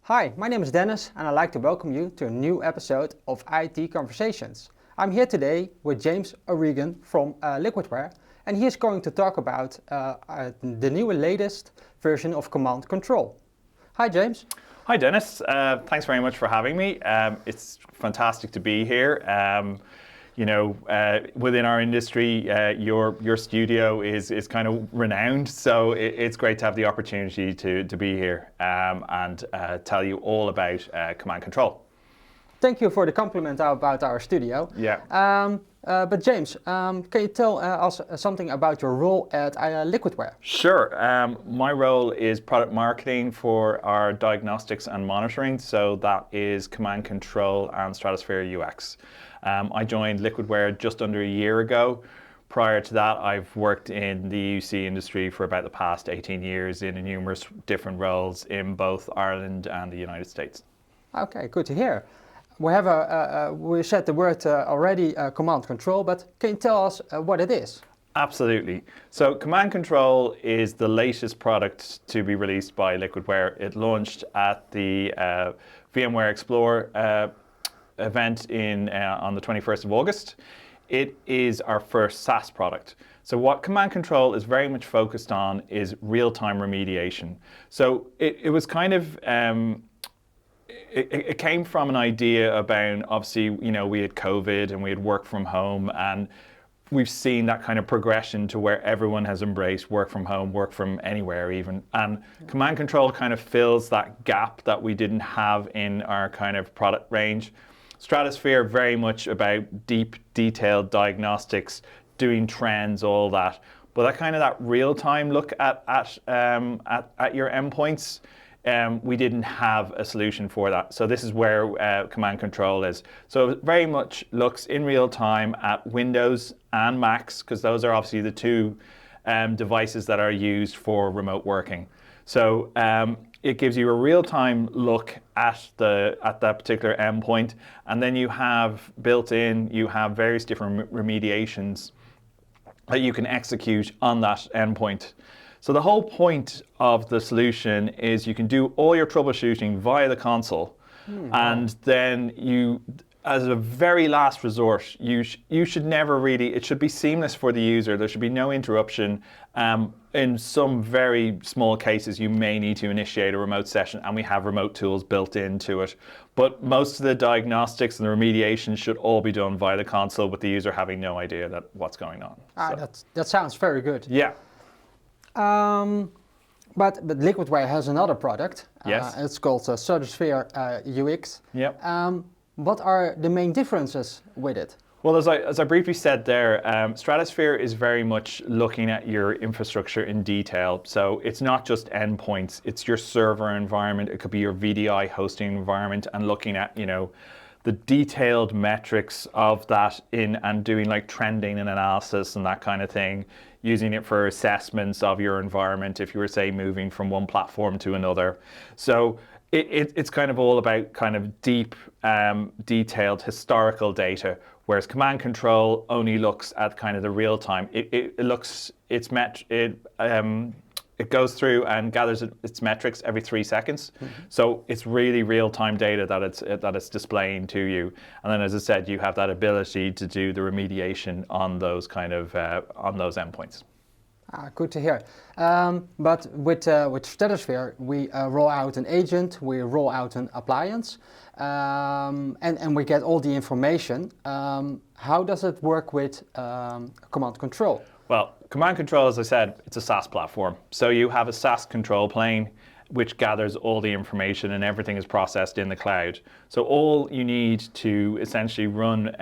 Hi, my name is Dennis and I'd like to welcome you to a new episode of IT Conversations. I'm here today with James O'Regan from Liquidware, and he is going to talk about the new and latest version of Command Control. Hi James. Hi Dennis, thanks very much for having me. It's fantastic to be here. Within our industry, your studio is kind of renowned, so it's great to have the opportunity to be here and tell you all about Command Control. Thank you for the compliment about our studio. Yeah. But James, can you tell us something about your role at Liquidware? Sure. My role is product marketing for our diagnostics and monitoring, so that is Command Control and Stratosphere UX. I joined Liquidware just under a year ago. Prior to that, I've worked in the UC industry for about the past 18 years in numerous different roles in both Ireland and the United States. Okay, good to hear. We said the word already, Command Control, but can you tell us what it is? Absolutely. So Command Control is the latest product to be released by Liquidware. It launched at the VMware Explore event on the 21st of August. It is our first SaaS product. So what Command Control is very much focused on is real-time remediation. So it was kind of it came from an idea about, obviously, we had COVID and we had work from home, and we've seen that kind of progression to where everyone has embraced work from home, work from anywhere even. And Command Control kind of fills that gap that we didn't have in our kind of product range. Stratosphere, very much about deep, detailed diagnostics, doing trends, all that. But that real-time look at your endpoints, we didn't have a solution for that. So this is where Command Control is. So it very much looks in real time at Windows and Macs, because those are obviously the two devices that are used for remote working. So it gives you a real-time look at that particular endpoint, and then you have various different remediations that you can execute on that endpoint. So the whole point of the solution is you can do all your troubleshooting via the console, and then as a very last resort, you should never really, it should be seamless for the user. There should be no interruption. In some very small cases, you may need to initiate a remote session, and we have remote tools built into it. But most of the diagnostics and the remediation should all be done via the console, with the user having no idea what's going on. That sounds very good. Yeah. But Liquidware has another product. Yes. It's called Stratosphere UX. Yep. What are the main differences with it? Well, as I briefly said there, Stratosphere is very much looking at your infrastructure in detail. So it's not just endpoints, it's your server environment. It could be your VDI hosting environment, and looking at, the detailed metrics of that and doing like trending and analysis and that kind of thing, using it for assessments of your environment if you were, say, moving from one platform to another. So it's kind of all about kind of deep, detailed historical data, whereas Command Control only looks at kind of the real time. It goes through and gathers its metrics every 3 seconds. So it's really real-time data that it's displaying to you. And then, as I said, you have that ability to do the remediation on those kind of on those endpoints. Good to hear. But with Stratosphere, we roll out an agent, we roll out an appliance, and we get all the information. How does it work with Command Control? Well, Command Control, as I said, it's a SaaS platform. So you have a SaaS control plane which gathers all the information, and everything is processed in the cloud. So all you need to essentially run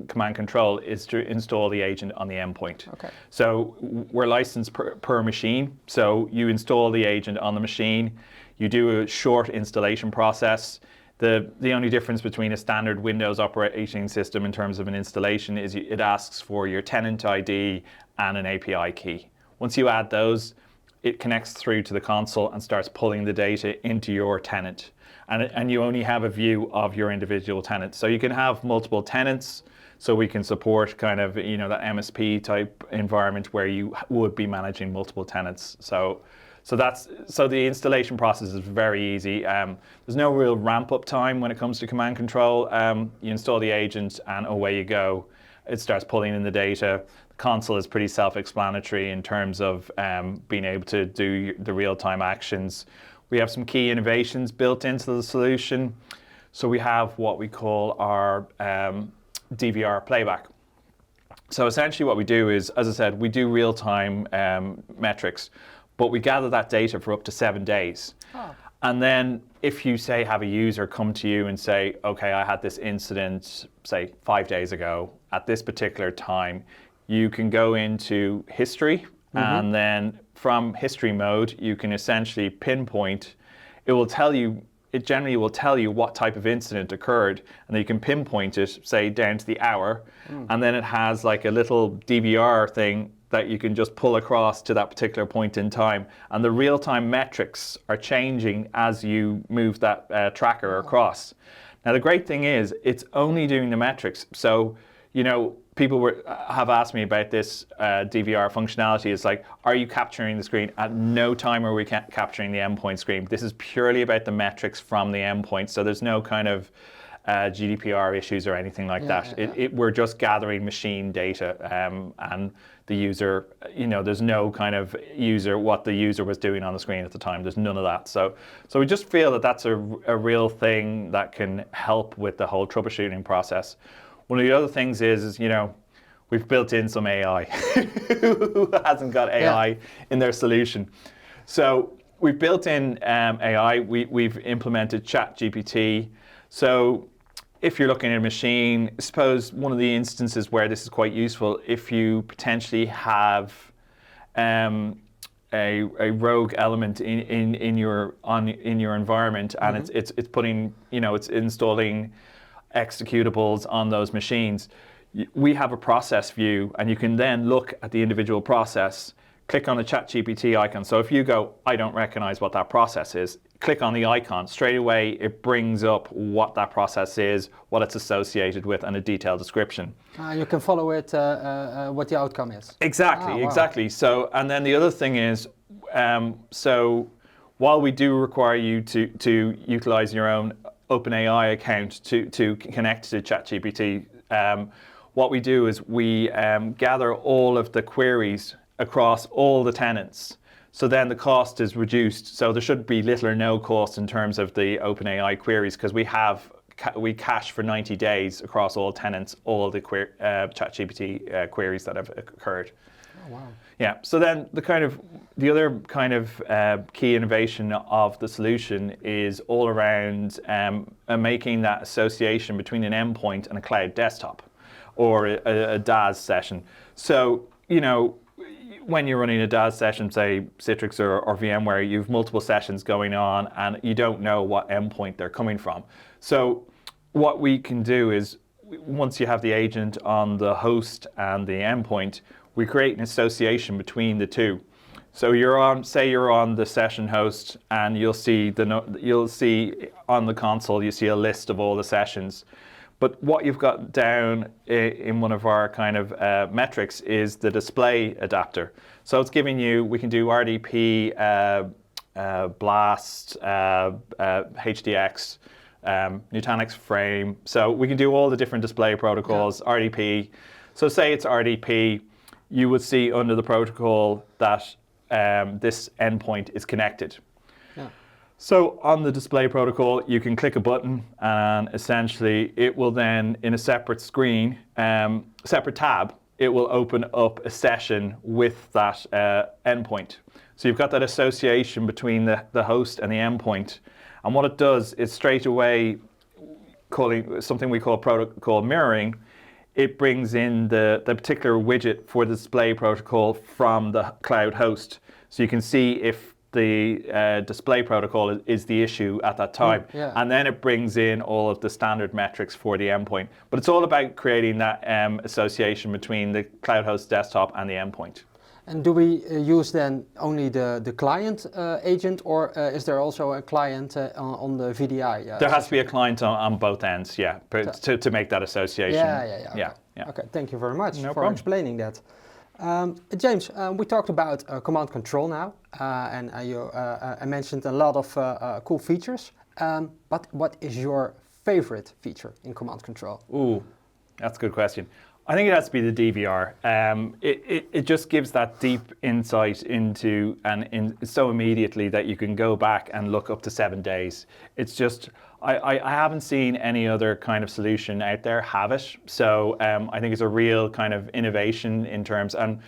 Command Control is to install the agent on the endpoint. Okay. So we're licensed per machine. So you install the agent on the machine. You do a short installation process. The only difference between a standard Windows operating system in terms of an installation is it asks for your tenant ID and an API key. Once you add those, it connects through to the console and starts pulling the data into your tenant. And you only have a view of your individual tenants. So you can have multiple tenants, so we can support kind of, that MSP type environment where you would be managing multiple tenants. So So the installation process is very easy. There's no real ramp-up time when it comes to command control. You install the agent and away you go. It starts pulling in the data. The console is pretty self-explanatory in terms of being able to do the real-time actions. We have some key innovations built into the solution. So we have what we call our DVR playback. So essentially what we do is, as I said, we do real-time metrics, but we gather that data for up to 7 days. Oh. And then if you say have a user come to you and say, okay, I had this incident, say 5 days ago at this particular time, you can go into history, and then from history mode, you can essentially pinpoint. It generally will tell you what type of incident occurred, and then you can pinpoint it, say down to the hour, and then it has like a little DVR thing that you can just pull across to that particular point in time. And the real-time metrics are changing as you move that tracker across. Now the great thing is, it's only doing the metrics. So, people have asked me about this DVR functionality. It's like, are you capturing the screen? At no time are we capturing the endpoint screen. This is purely about the metrics from the endpoint. So there's no kind of GDPR issues or anything like that. Yeah. We're just gathering machine data, and the user, there's no kind of what the user was doing on the screen at the time. There's none of that. So we just feel that that's a real thing that can help with the whole troubleshooting process. One of the other things is we've built in some AI. Who hasn't got AI in their solution? So we've built in AI. We've implemented ChatGPT. So if you're looking at a machine, suppose one of the instances where this is quite useful, if you potentially have a rogue element in your environment, and it's putting, it's installing executables on those machines, we have a process view, and you can then look at the individual process, click on the ChatGPT icon. So if you go, I don't recognize what that process is, click on the icon, straight away it brings up what that process is, what it's associated with, and a detailed description. You can follow it, what the outcome is. Exactly, exactly. So, and then the other thing is, so while we do require you to utilize your own OpenAI account to connect to ChatGPT, what we do is we gather all of the queries across all the tenants. So then the cost is reduced. So there should be little or no cost in terms of the OpenAI queries, because we cache for 90 days across all tenants, all the ChatGPT queries that have occurred. Oh, wow. Yeah. So then the other kind of key innovation of the solution is all around making that association between an endpoint and a cloud desktop, or a DAS session. So when you're running a DAS session, say Citrix or VMware, you have multiple sessions going on, and you don't know what endpoint they're coming from. So what we can do is, once you have the agent on the host and the endpoint, we create an association between the two. So you're on the session host, and you'll see on the console, you see a list of all the sessions. But what you've got down in one of our kind of metrics is the display adapter. So it's giving you, we can do RDP, Blast, HDX, Nutanix Frame. So we can do all the different display protocols, RDP. So say it's RDP, you would see under the protocol that this endpoint is connected. Yeah. So on the display protocol, you can click a button, and essentially it will then, in a separate screen, separate tab, it will open up a session with that endpoint. So you've got that association between the host and the endpoint. And what it does is straight away, calling something we call protocol mirroring, it brings in the particular widget for the display protocol from the cloud host. So you can see if the display protocol is the issue at that time. Yeah. And then it brings in all of the standard metrics for the endpoint. But it's all about creating that association between the cloud host desktop and the endpoint. And do we use then only the client agent, or is there also a client on the VDI? There has to be a client on both ends, yeah, to make that association. Yeah. Okay, thank you very much for explaining that. James, we talked about command control now, and you mentioned a lot of cool features. But what is your favorite feature in command control? Ooh, that's a good question. I think it has to be the DVR. It just gives that deep insight into, and so immediately that you can go back and look up to 7 days. It's just, I haven't seen any other kind of solution out there have it. So I think it's a real kind of innovation in terms, and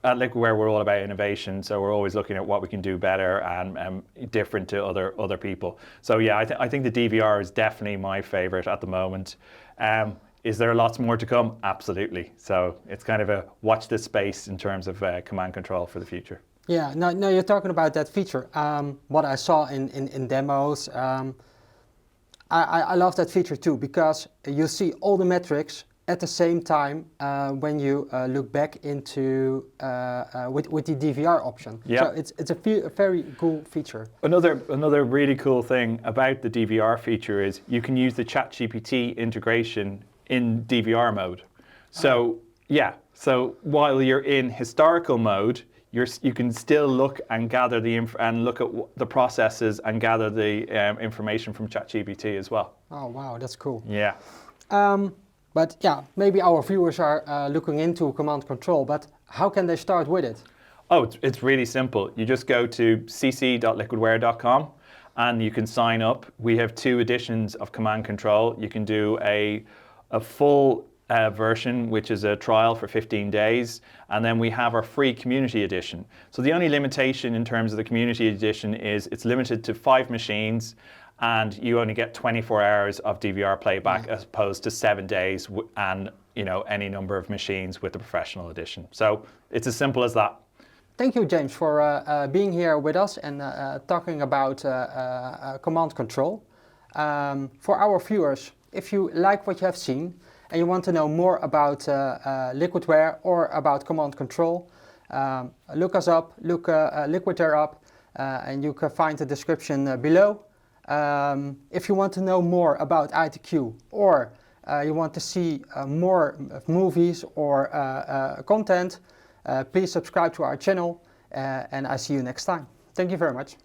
at Liquidware we're all about innovation. So we're always looking at what we can do better and different to other people. So yeah, I think the DVR is definitely my favorite at the moment. Is there lots more to come? Absolutely. So it's kind of a watch this space in terms of command control for the future. Yeah, no, you're talking about that feature. What I saw in demos, I love that feature too, because you see all the metrics at the same time when you look back into with the DVR option. Yeah. So it's a very cool feature. Another really cool thing about the DVR feature is you can use the ChatGPT integration in DVR mode. So yeah, so while you're in historical mode, you can still look and gather and look at the processes and gather the information from ChatGPT as well. Oh wow, that's cool. Yeah. But yeah, maybe our viewers are looking into command control, but how can they start with it? Oh, it's really simple. You just go to cc.liquidware.com and you can sign up. We have 2 editions of command control. You can do a full version, which is a trial for 15 days, and then we have our free community edition. So the only limitation in terms of the community edition is it's limited to 5 machines, and you only get 24 hours of DVR playback as opposed to 7 days and any number of machines with the professional edition. So it's as simple as that. Thank you, James, for being here with us and talking about command control. For our viewers, if you like what you have seen and you want to know more about Liquidware or about command control, look us up, look Liquidware up, and you can find the description below. If you want to know more about ITQ, or you want to see more movies or content, please subscribe to our channel, and I see you next time. Thank you very much.